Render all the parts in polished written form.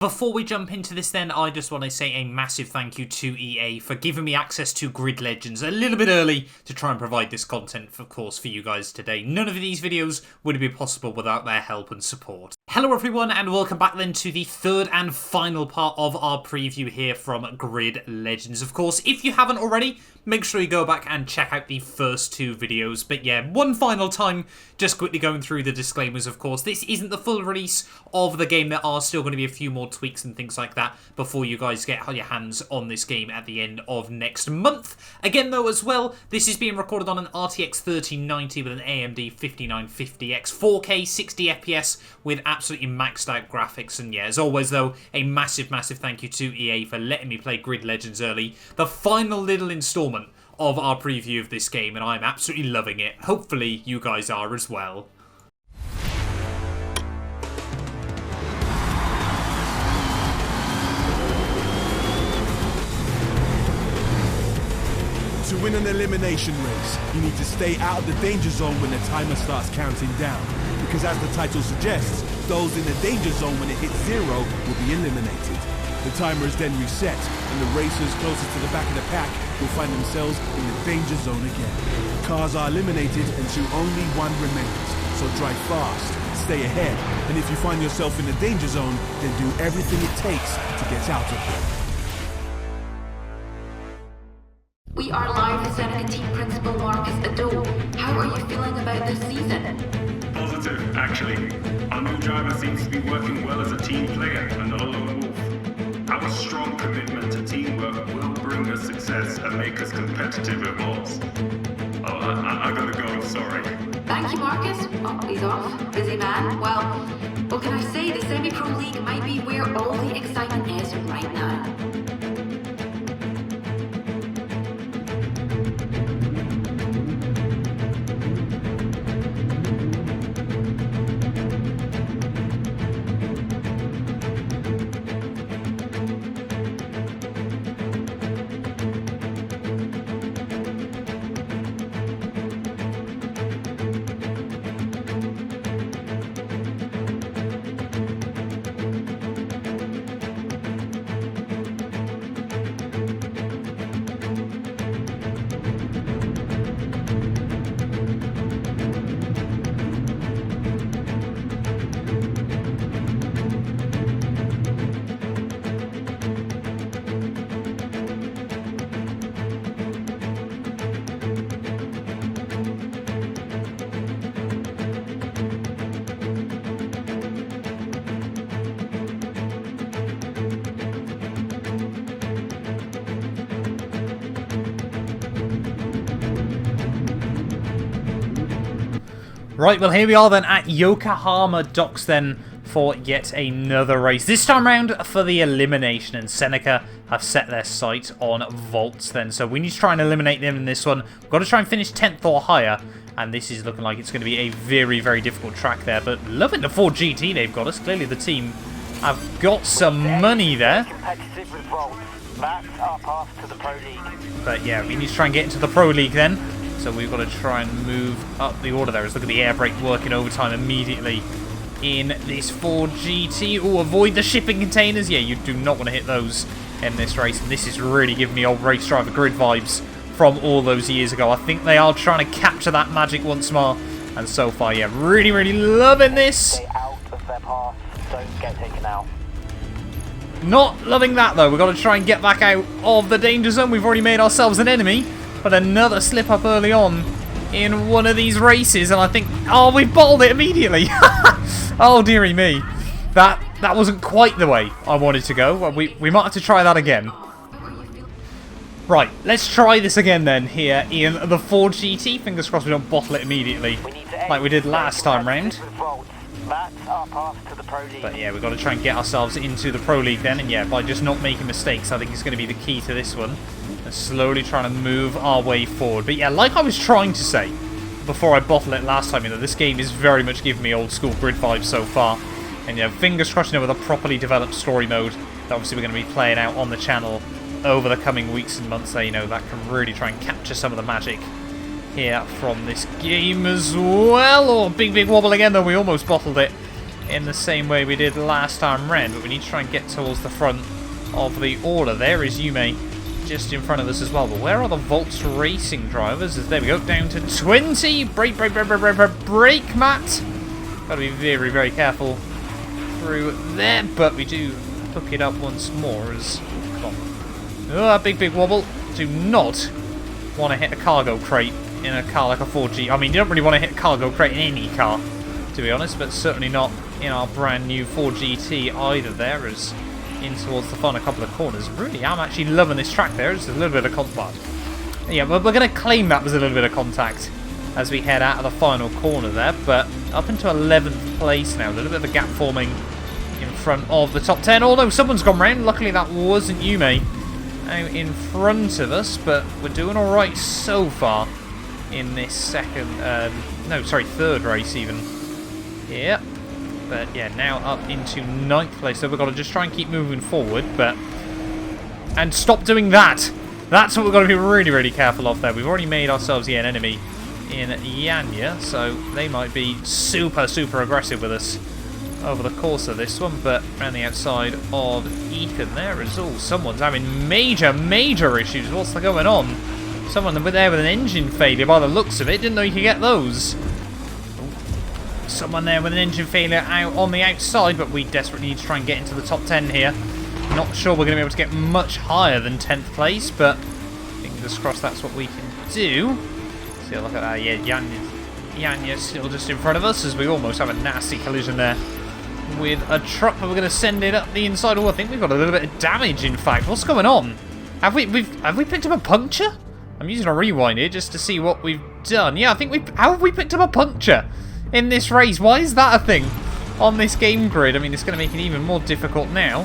Before we jump into this then, I just want to say a massive thank you to EA for giving me access to Grid Legends a little bit early to try and provide this content, of course, for you guys today. None of these videos would be possible without their help and support. Hello everyone and welcome back then to the third and final part of our preview here from Grid Legends. Of course, if you haven't already, make sure you go back and check out the first two videos. But yeah, one final time, just quickly going through the disclaimers, of course. This isn't the full release of the game. There are still going to be a few more tweaks and things like that before you guys get your hands on this game at the end of next month. Again though as well, this is being recorded on an RTX 3090 with an AMD 5950X 4K 60 FPS with absolutely maxed out graphics. And yeah, as always though, a massive thank you to EA for letting me play Grid Legends early. The final little installment of our preview of this game, and I'm absolutely loving it. Hopefully you guys are as well. To win an elimination race, you need to stay out of the danger zone when the timer starts counting down. Because as the title suggests, those in the danger zone when it hits 0 will be eliminated. The timer is then reset, and the racers closest to the back of the pack will find themselves in the danger zone again. Cars are eliminated until only one remains, so drive fast, stay ahead, and if you find yourself in the danger zone, then do everything it takes to get out of there. We are live with Seneca team principal Marcus Adobe. How are you feeling about this season? Positive, actually. Our new driver seems to be working well as a team player and not a lone wolf. Our strong commitment to teamwork will bring us success and make us competitive at mods. Oh, I gotta go, sorry. Thank you, Marcus. Oh, he's off. Busy man. Well, what can I say? The Semi-Pro League might be where all the excitement is right now. Right, well here we are then at Yokohama Docks then for yet another race. This time round for the elimination, and Seneca have set their sight on Volts then. So we need to try and eliminate them in this one. We've got to try and finish 10th or higher, and this is looking like it's going to be a very difficult track there. But loving the Ford GT they've got us. Clearly the team have got some money there. But yeah, we need to try and get into the Pro League then. So we've got to try and move up the order there. Let's look at the air brake working overtime immediately in this Ford GT. Oh, avoid the shipping containers. Yeah, you do not want to hit those in this race. And this is really giving me old race driver grid vibes from all those years ago. I think they are trying to capture that magic once more. And so far, yeah, really loving this. Stay out of their path. Don't get taken out. Not loving that, though. We've got to try and get back out of the danger zone. We've already made ourselves an enemy. But another slip up early on in one of these races, and I think, oh, we've bottled it immediately. Oh, dearie me. That wasn't quite the way I wanted to go. Well, we might have to try that again. Right, let's try this again then here in the Ford GT. Fingers crossed we don't bottle it immediately like we did last time round. But yeah, we've got to try and get ourselves into the Pro League then. And yeah, by just not making mistakes, I think it's going to be the key to this one. And slowly trying to move our way forward. But yeah, like I was trying to say before I bottled it last time, you know, this game is very much giving me old school grid vibes so far. And yeah, fingers crossed, you know, with a properly developed story mode that obviously we're going to be playing out on the channel over the coming weeks and months there, you know, that can really try and capture some of the magic here from this game as well. Oh, big wobble again, though. We almost bottled it in the same way we did last time round, but we need to try and get towards the front of the order. There is Yume just in front of us as well, but where are the Volts Racing drivers? There we go, down to 20. Brake, Matt. Got to be very, very careful through there, but we do hook it up once more as... Come on. Oh, big wobble. Do not want to hit a cargo crate in a car like a 4G. I mean, you don't really want to hit a cargo crate in any car, to be honest, but certainly not in our brand new 4GT either there, as in towards the front a couple of corners. Really, I'm actually loving this track there. It's a little bit of contact. Yeah, we're going to claim that was a little bit of contact as we head out of the final corner there, but up into 11th place now. A little bit of a gap forming in front of the top 10. Oh no, someone's gone round. Luckily that wasn't Yume out in front of us, but we're doing alright so far in this third race even. Yeah, but yeah, now up into 9th place, so we've got to just try and keep moving forward, and stop doing that. That's what we've got to be really, really careful of there. We've already made ourselves an enemy in Yanya, so they might be super, super aggressive with us over the course of this one, but around the outside of Ethan there is someone's having major, major issues. What's going on? Someone there with an engine failure by the looks of it. Didn't know you could get those. Someone there with an engine failure out on the outside, but we desperately need to try and get into the top 10 here. Not sure we're going to be able to get much higher than 10th place, but fingers crossed that's what we can do. See, look at that. Yeah, Yanya's still just in front of us as we almost have a nasty collision there with a truck, but we're going to send it up the inside. Oh, I think we've got a little bit of damage, in fact. What's going on? Have we picked up a puncture? I'm using a rewind here just to see what we've done. Yeah, I think how have we picked up a puncture in this race? Why is that a thing on this game grid? I mean, it's going to make it even more difficult now.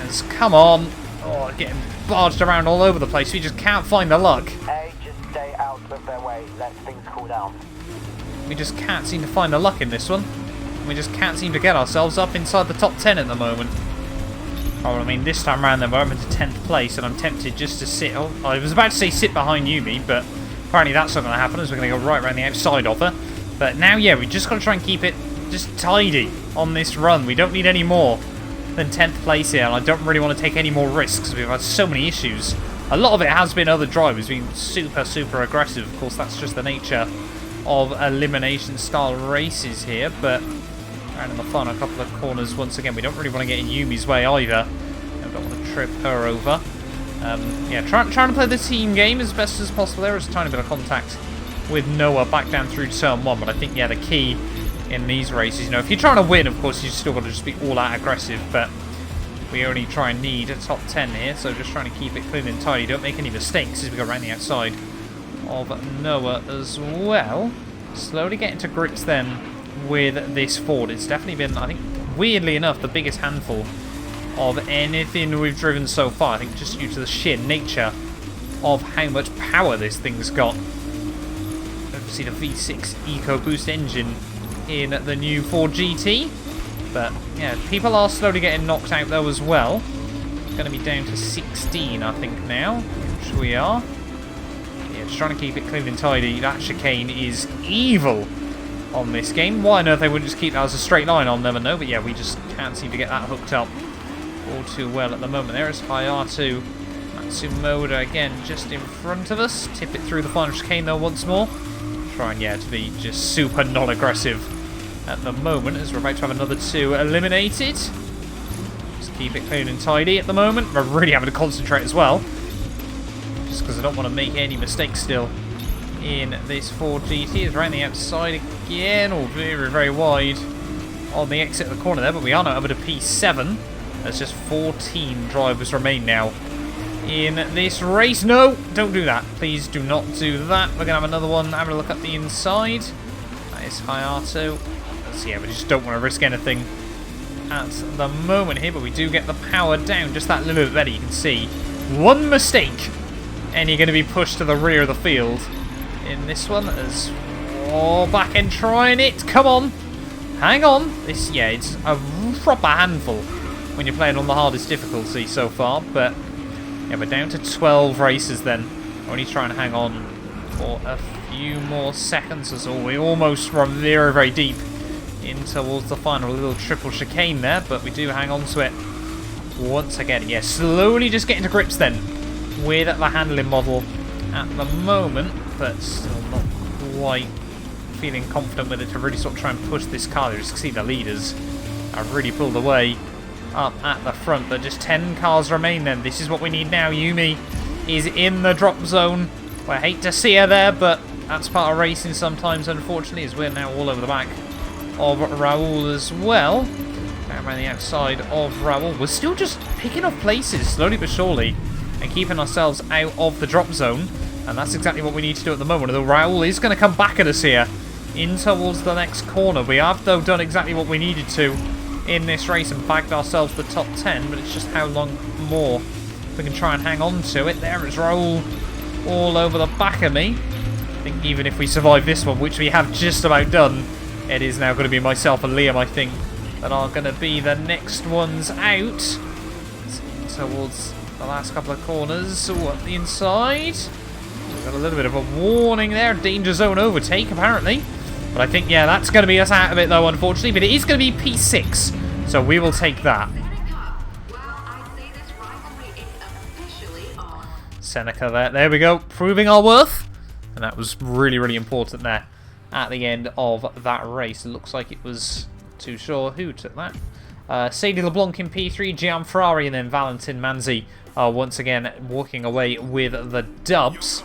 As, come on. Oh, getting barged around all over the place. We just can't find the luck. A, just stay out of their way. Let things cool down. We just can't seem to find the luck in this one. We just can't seem to get ourselves up inside the top 10 at the moment. Oh, I mean, this time around then we're up into 10th place, and I'm tempted just to sit... Oh, I was about to say sit behind Yumi, but apparently that's not going to happen, as we're going to go right around the outside of her. But now, yeah, we just got to try and keep it just tidy on this run. We don't need any more than 10th place here, and I don't really want to take any more risks, because we've had so many issues. A lot of it has been other drivers being super, super aggressive. Of course, that's just the nature of elimination style races here, but around in the final couple of corners once again, we don't really want to get in Yumi's way either. I don't want to trip her over. Yeah, trying to play the team game as best as possible. There is a tiny bit of contact with Noah back down through turn 1, but I think, yeah, the key in these races, you know, if you're trying to win, of course, you've still got to just be all out aggressive, but we only try and need a top 10 here, so just trying to keep it clean and tidy. Don't make any mistakes as we go around the outside of Noah as well. Slowly getting to grips then with this Ford. It's definitely been, I think, weirdly enough, the biggest handful of anything we've driven so far. I think just due to the sheer nature of how much power this thing's got. Obviously the V6 EcoBoost engine in the new Ford GT. But yeah, people are slowly getting knocked out though as well. Going to be down to 16, I think, now, which we are. Yeah, just trying to keep it clean and tidy. That chicane is evil on this game. Why on earth they wouldn't just keep that as a straight line, I'll never know. But yeah, we just can't seem to get that hooked up all too well at the moment. There is Hayato Matsumoto again just in front of us. Tip it through the final chicane though once more. Trying, yeah, to be just super non-aggressive at the moment as we're about to have another 2 eliminated. Just keep it clean and tidy at the moment. We're really having to concentrate as well, just because I don't want to make any mistakes still in this Ford GT. It's around the outside again, or very, very wide on the exit of the corner there, but we are now over to P7. There's just 14 drivers remain now in this race. No, don't do that. Please do not do that. We're going to have another one having a look at the inside. That is Hayato. So yeah, we just don't want to risk anything at the moment here, but we do get the power down just that little bit better. You can see one mistake and you're going to be pushed to the rear of the field in this one. As back end trying it. Come on, hang on. This, yeah, it's a proper handful when you're playing on the hardest difficulty so far, but yeah, we're down to 12 races then. Only trying to hang on for a few more seconds as all. We almost run very, very deep in towards the final. A little triple chicane there, but we do hang on to it once again. Yeah, slowly just getting to grips then with the handling model at the moment, but still not quite feeling confident with it to really sort of try and push this car. You can see the leaders have really pulled away up at the front, but just 10 cars remain then. This is what we need now. Yumi is in the drop zone. I hate to see her there, but that's part of racing sometimes, unfortunately, as we're now all over the back of Raul as well. Down around the outside of Raul. We're still just picking up places, slowly but surely, and keeping ourselves out of the drop zone. And that's exactly what we need to do at the moment. Although Raul is going to come back at us here in towards the next corner. We have, though, done exactly what we needed to in this race and bagged ourselves the top 10, but it's just how long more we can try and hang on to it. There is Raul all over the back of me. I think even if we survive this one, which we have just about done, it is now going to be myself and Liam, I think, that are going to be the next ones out. Towards the last couple of corners. Up the inside. We've got a little bit of a warning there. Danger zone overtake, apparently. But I think, yeah, that's going to be us out of it, though, unfortunately. But it is going to be P6, so we will take that. Seneca there we go, proving our worth. And that was really, really important there at the end of that race. It looks like it was too sure who took that. Sadie LeBlanc in P3, Gian Ferrari, and then Valentin Manzi are once again walking away with the dubs.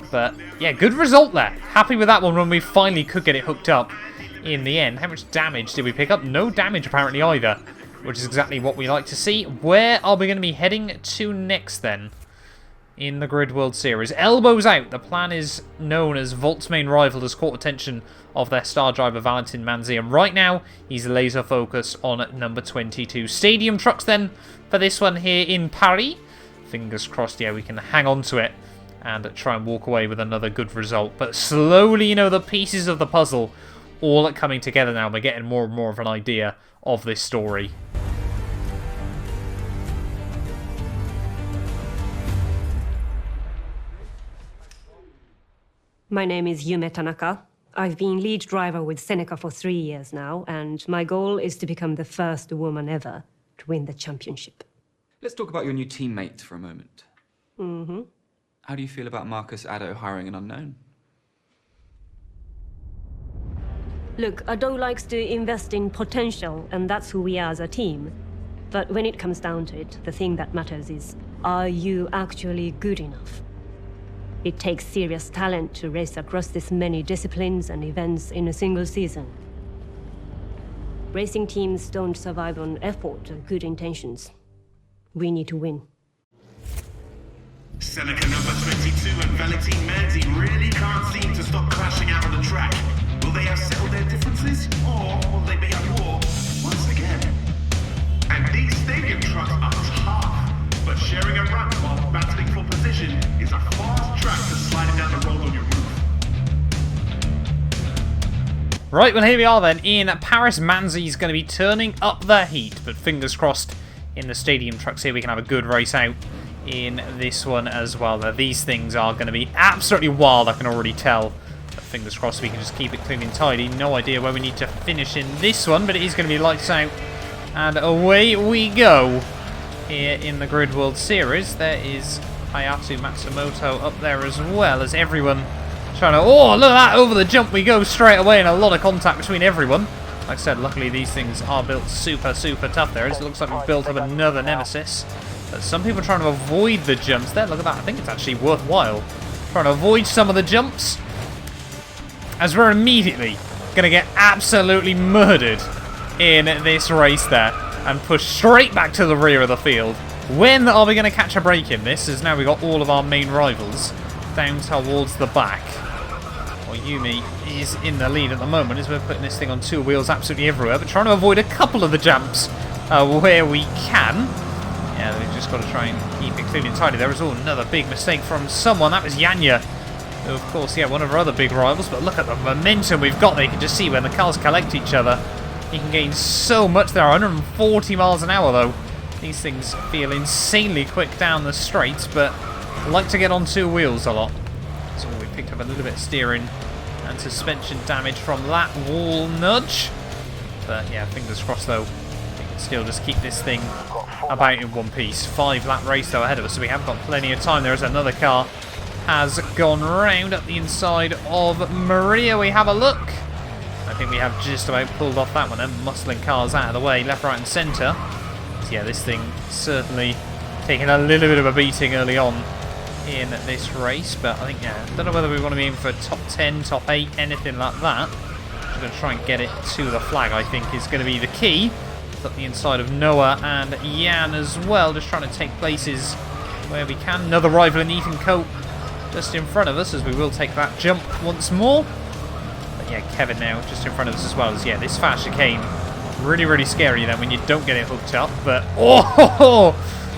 But yeah, good result there. Happy with that one when we finally could get it hooked up in the end. How much damage did we pick up? No damage apparently either, which is exactly what we like to see. Where are we going to be heading to next then in the Grid World Series? Elbows out. The plan is known as Volt's main rival has caught attention of their star driver Valentin Manzi, and right now he's laser focused on number 22. Stadium trucks then for this one here in Paris. Fingers crossed, yeah, we can hang on to it and try and walk away with another good result. But slowly, you know, the pieces of the puzzle all coming together now. We're getting more and more of an idea of this story. My name is Yume Tanaka. I've been lead driver with Seneca for 3 years now, and my goal is to become the first woman ever to win the championship. Let's talk about your new teammate for a moment. Mm-hmm. How do you feel about Marcus Addo hiring an unknown? Look, Addo likes to invest in potential, and that's who we are as a team. But when it comes down to it, the thing that matters is, are you actually good enough? It takes serious talent to race across this many disciplines and events in a single season. Racing teams don't survive on effort or good intentions. We need to win. Seneca number 22 and Valentin Manzi really can't seem to stop clashing out on the track. Will they have settled their differences, or will they be at war once again? And these stadium trucks are tough, but sharing a run while battling for position is a fast track to sliding down the road on your roof. Right, well here we are then in Paris. Manzi's going to be turning up the heat, but fingers crossed in the stadium trucks here we can have a good race out in this one as well. Now, these things are going to be absolutely wild, I can already tell. But fingers crossed we can just keep it clean and tidy. No idea where we need to finish in this one, but it is going to be lights out. And away we go here in the Grid World Series. There is Hayato Matsumoto up there as well as everyone trying to... Oh, look at that! Over the jump we go straight away, and a lot of contact between everyone. Like I said, luckily these things are built super, super tough there. It looks like we've built up another nemesis. But some people are trying to avoid the jumps there. Look at that. I think it's actually worthwhile trying to avoid some of the jumps, as we're immediately going to get absolutely murdered in this race there and push straight back to the rear of the field. When are we going to catch a break in this, as now we've got all of our main rivals down towards the back. Well, Yumi is in the lead at the moment as we're putting this thing on two wheels absolutely everywhere, but trying to avoid a couple of the jumps where we can. Yeah, we've just got to try and keep it clean and tidy. There was another big mistake from someone. That was Yanya, who, of course, yeah, one of our other big rivals. But look at the momentum we've got there. You can just see when the cars collect each other, you can gain so much there. 140 miles an hour, though. These things feel insanely quick down the straights, but I like to get on two wheels a lot. So we picked up a little bit of steering and suspension damage from that wall nudge. But yeah, fingers crossed though. We can still just keep this thing about in one piece. 5-lap race though ahead of us, so we have got plenty of time. There is another car has gone round up the inside of Maria. We have a look. I think we have just about pulled off that one then. Muscling cars out of the way, left, right and centre. So yeah, this thing certainly taking a little bit of a beating early on in this race. But I think, yeah, I don't know whether we want to be aiming for top 10, top 8, anything like that. We're going to try and get it to the flag, I think, is going to be the key. Up the inside of Noah and Jan as well, just trying to take places where we can. Another rival in Ethan Cope just in front of us, as we will take that jump once more. But yeah, Kevin now just in front of us as well. As yeah, this fast chicane, really, really scary then when you don't get it hooked up. But oh,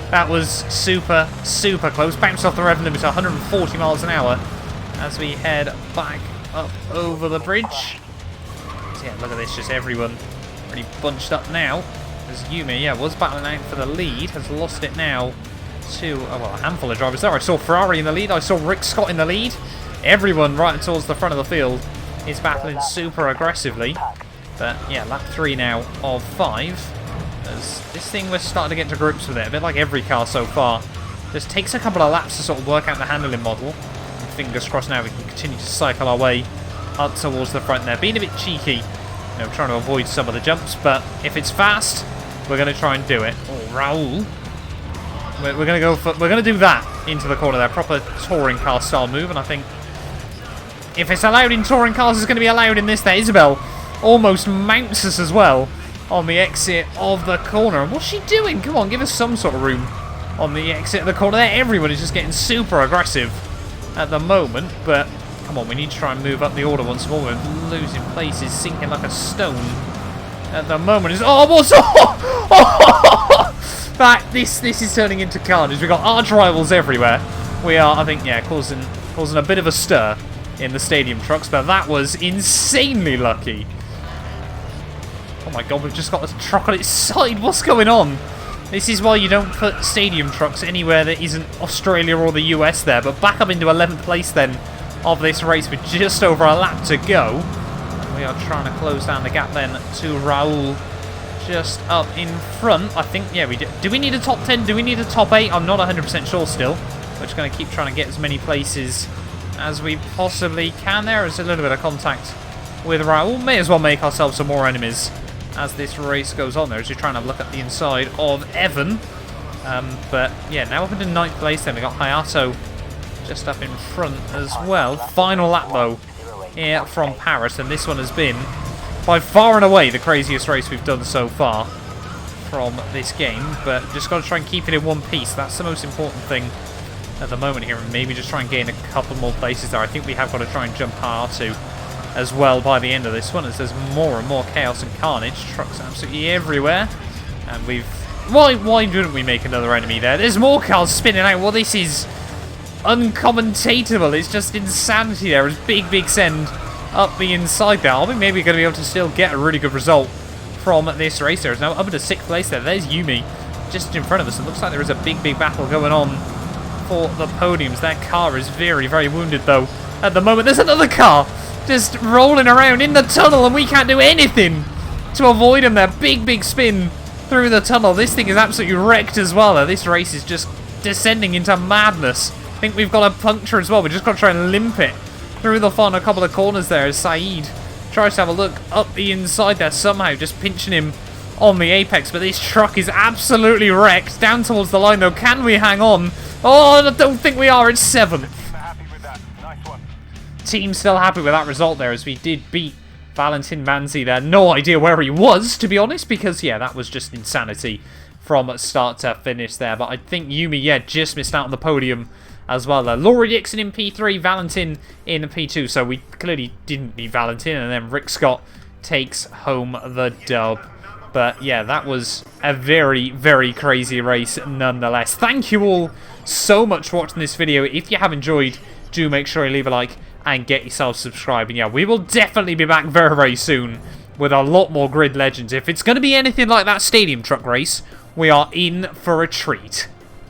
that was super, super close. Bounced off the rev limiter, 140 miles an hour as we head back up over the bridge. So yeah, look at this, just everyone pretty bunched up now. As Yumi, yeah, was battling out for the lead, has lost it now to well, a handful of drivers there. I saw Ferrari in the lead, I saw Rick Scott in the lead. Everyone right towards the front of the field is battling super aggressively. But yeah, lap 3 now of 5. As this thing, we're starting to get to grips with it, a bit like every car so far. Just takes a couple of laps to sort of work out the handling model. And fingers crossed now we can continue to cycle our way up towards the front there. Being a bit cheeky, you know, trying to avoid some of the jumps, but if it's fast, we're going to try and do it. Oh, Raul. We're going to go for, we're going to do that into the corner there. Proper touring car style move, and I think if it's allowed in touring cars, it's going to be allowed in this there. Isabel almost mounts us as well on the exit of the corner. And what's she doing? Come on, give us some sort of room on the exit of the corner there. Everyone is just getting super aggressive at the moment, but come on, we need to try and move up the order once more. We're losing places, sinking like a stone at the moment. Is what's this is turning into carnage. We've got arch rivals everywhere. We are, I think, yeah, causing a bit of a stir in the stadium trucks, but that was insanely lucky. Oh my god, we've just got a truck on its side. What's going on? This is why you don't put stadium trucks anywhere that isn't Australia or the US there. But back up into 11th place then of this race with just over a lap to go. We are trying to close down the gap then to Raul just up in front. I think, yeah, we do. Do we need a top 10? Do we need a top 8? I'm not 100% sure still. We're just going to keep trying to get as many places as we possibly can. There is a little bit of contact with Raul. May as well make ourselves some more enemies as this race goes on there, as you're trying to look at the inside of Evan. But yeah, now up into 9th place then. We got Hayato just up in front as well. Final lap though here from Paris, and this one has been by far and away the craziest race we've done so far from this game. But just got to try and keep it in one piece. That's the most important thing at the moment here, and maybe just try and gain a couple more places there. I think we have got to try and jump Hayato as well by the end of this one, as there's more and more chaos and carnage. Trucks absolutely everywhere, and we've why wouldn't we make another enemy there? There's more cars spinning out. Well, this is uncommentatable. It's just insanity there. It's big send up the inside there. I think maybe we're going to be able to still get a really good result from this race. There is now up into 6th place there. There's Yumi just in front of us. It looks like there is a big battle going on for the podiums. That car is very wounded though at the moment. There's another car just rolling around in the tunnel, and we can't do anything to avoid him there. Big spin through the tunnel. This thing is absolutely wrecked as well. This race is just descending into madness. I think we've got a puncture as well. We've just got to try and limp it through the final couple of corners there as Saeed tries to have a look up the inside there, somehow just pinching him on the apex. But this truck is absolutely wrecked. Down towards the line though. Can we hang on? Oh, I don't think we are. It's 7th. Team still happy with that result there, as we did beat Valentin Manzi there. No idea where he was, to be honest, because, yeah, that was just insanity from start to finish there. But I think Yumi, yeah, just missed out on the podium as well there. Laurie Dixon in P3, Valentin in P2, so we clearly didn't beat Valentin, and then Rick Scott takes home the dub. But, yeah, that was a very crazy race nonetheless. Thank you all so much for watching this video. If you have enjoyed, do make sure you leave a like and get yourself subscribed. And yeah, we will definitely be back very soon with a lot more Grid Legends. If it's going to be anything like that stadium truck race, we are in for a treat.